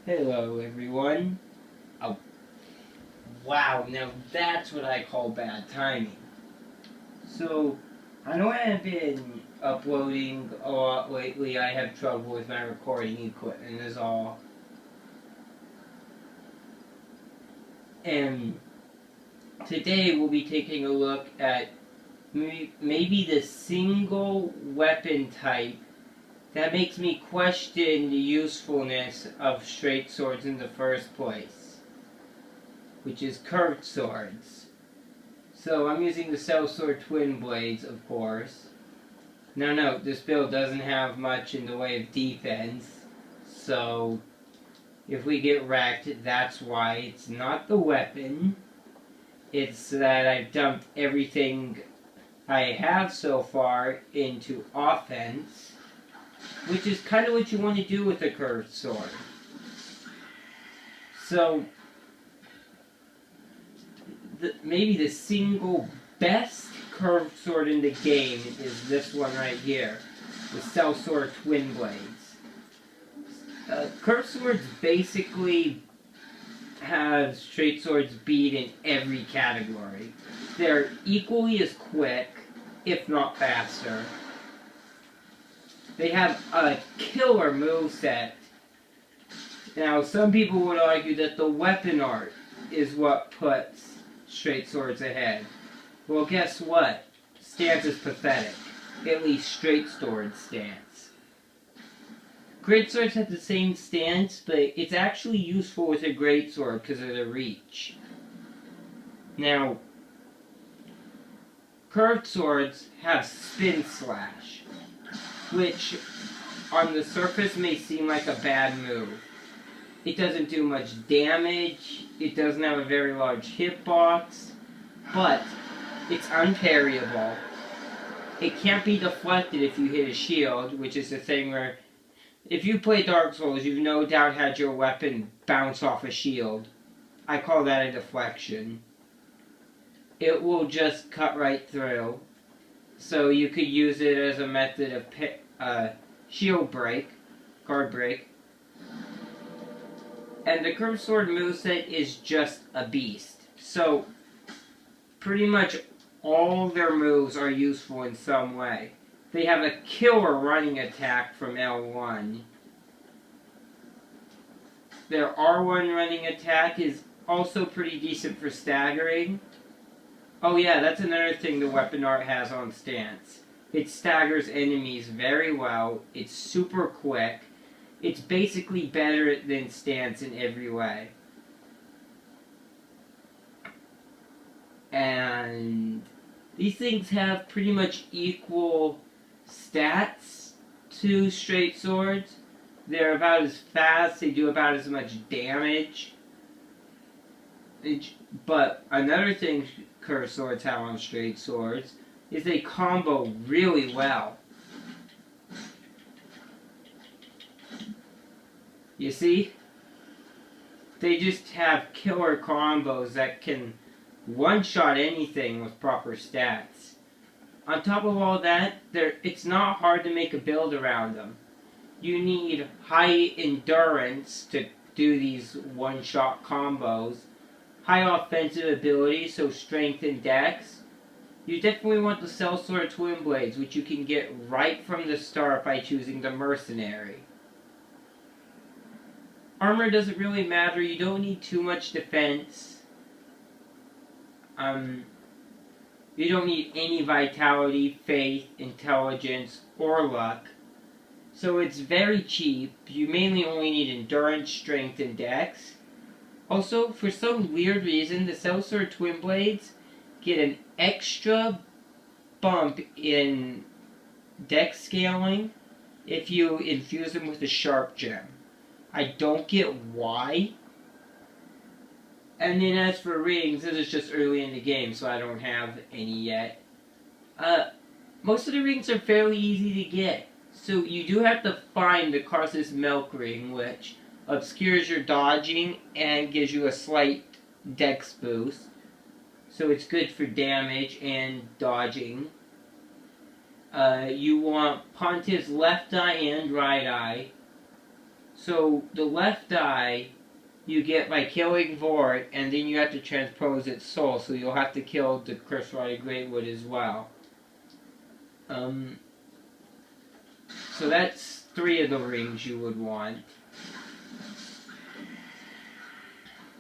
Hello, everyone. Oh, wow, now that's what I call bad timing. So, I know I have been uploading a lot lately. I have trouble with my recording equipment, is all. And today we'll be taking a look at maybe the single weapon type that makes me question the usefulness of straight swords in the first place, which is curved swords. So I'm using the Sellsword Twin Blades, of course. Now note, this build doesn't have much in the way of defense, so if we get wrecked, that's why. It's not the weapon. It's that I've dumped everything I have so far into offense, which is kind of what you want to do with a curved sword. So, maybe the single best curved sword in the game is this one right here, the Sellsword Twin Blades. Curved swords basically have straight swords beat in every category. They're equally as quick, if not faster. They have a killer moveset. Now, some people would argue that the weapon art is what puts straight swords ahead. Well, guess what? Stance is pathetic. At least straight sword stance. Great swords have the same stance, but it's actually useful with a great sword because of the reach. Now, curved swords have spin slash, which on the surface may seem like a bad move. It doesn't do much damage, it doesn't have a very large hitbox, but it's unparryable. It can't be deflected if you hit a shield, which is the thing where if you play Dark Souls, you've no doubt had your weapon bounce off a shield. I call that a deflection. It will just cut right through. So you could use it as a method of shield break, guard break. And the curved sword moveset is just a beast. So, pretty much all their moves are useful in some way. They have a killer running attack from L1. Their R1 running attack is also pretty decent for staggering. Oh yeah, that's another thing the weapon art has on stance. It staggers enemies very well. It's super quick. It's basically better than stance in every way. And these things have pretty much equal stats to straight swords. They're about as fast, they do about as much damage. But another thing curved swords have on straight swords is they combo really well. You see? They just have killer combos that can one-shot anything with proper stats. On top of all that, it's not hard to make a build around them. You need high endurance to do these one-shot combos, high offensive ability, so strength and dex. You definitely want the Sellsword Twin Blades, which you can get right from the start by choosing the Mercenary. Armor doesn't really matter, you don't need too much defense. You don't need any vitality, faith, intelligence, or luck. So it's very cheap. You mainly only need endurance, strength, and dex. Also, for some weird reason, the Sellsword Twin Blades get an extra bump in dex scaling if you infuse them with a sharp gem. I don't get why. And then as for rings, this is just early in the game, so I don't have any yet. Most of the rings are fairly easy to get. So you do have to find the Karthus Milk Ring, which obscures your dodging and gives you a slight dex boost. So it's good for damage and dodging. You want Pontiff's left eye and right eye. So the left eye you get by killing Vort, and then you have to transpose its soul, so you'll have to kill the Crystallized Greatwood as well. So that's 3 of the rings you would want.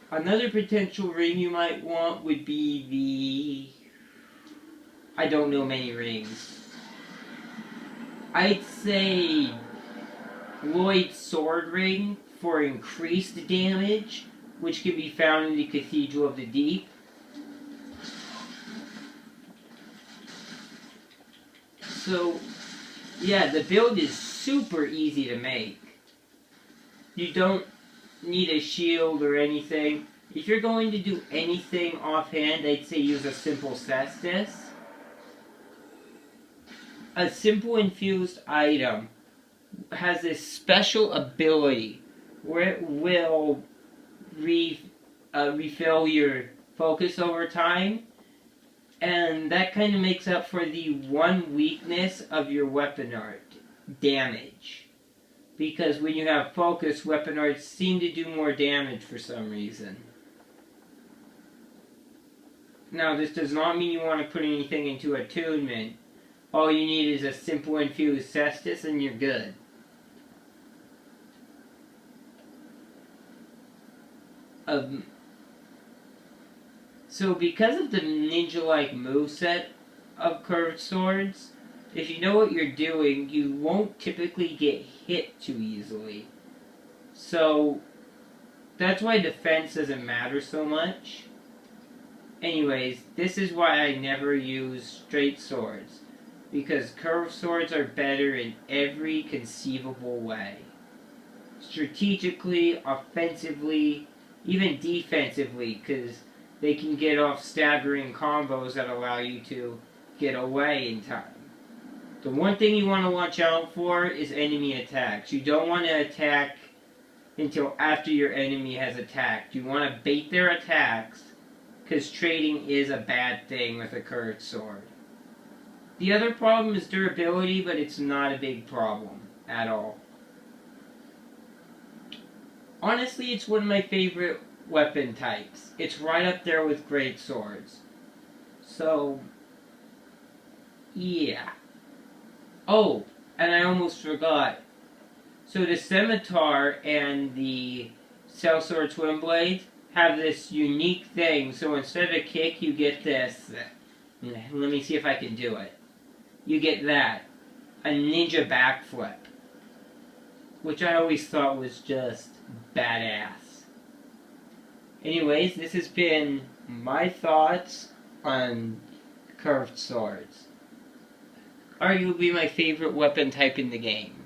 Another potential ring you might want would be the... I don't know many rings. I'd say Lloyd's Sword Ring for increased damage, which can be found in the Cathedral of the Deep. So, yeah, the build is super easy to make. You don't need a shield or anything. If you're going to do anything offhand, I'd say use a simple cestus. A simple infused item has this special ability where it will refill your focus over time, and that kind of makes up for the one weakness of your weapon art, damage. Because when you have focus, weapon arts seem to do more damage for some reason. Now, this does not mean you want to put anything into attunement. All you need is a simple infused cestus and you're good. So because of the ninja-like moveset of curved swords, if you know what you're doing, you won't typically get hit too easily. So that's why defense doesn't matter so much. Anyways, this is why I never use straight swords. Because curved swords are better in every conceivable way. Strategically, offensively, even defensively, because they can get off staggering combos that allow you to get away in time. The one thing you want to watch out for is enemy attacks. You don't want to attack until after your enemy has attacked. You want to bait their attacks, because trading is a bad thing with a curved sword. The other problem is durability, but it's not a big problem at all. Honestly, it's one of my favorite weapon types. It's right up there with great swords. So, yeah. Oh, and I almost forgot. So the scimitar and the sellsword twin blade have this unique thing. So instead of a kick, you get this. Let me see if I can do it. You get that. A ninja backflip. Which I always thought was just badass. Anyways, this has been my thoughts on curved swords. Arguably my favorite weapon type in the game.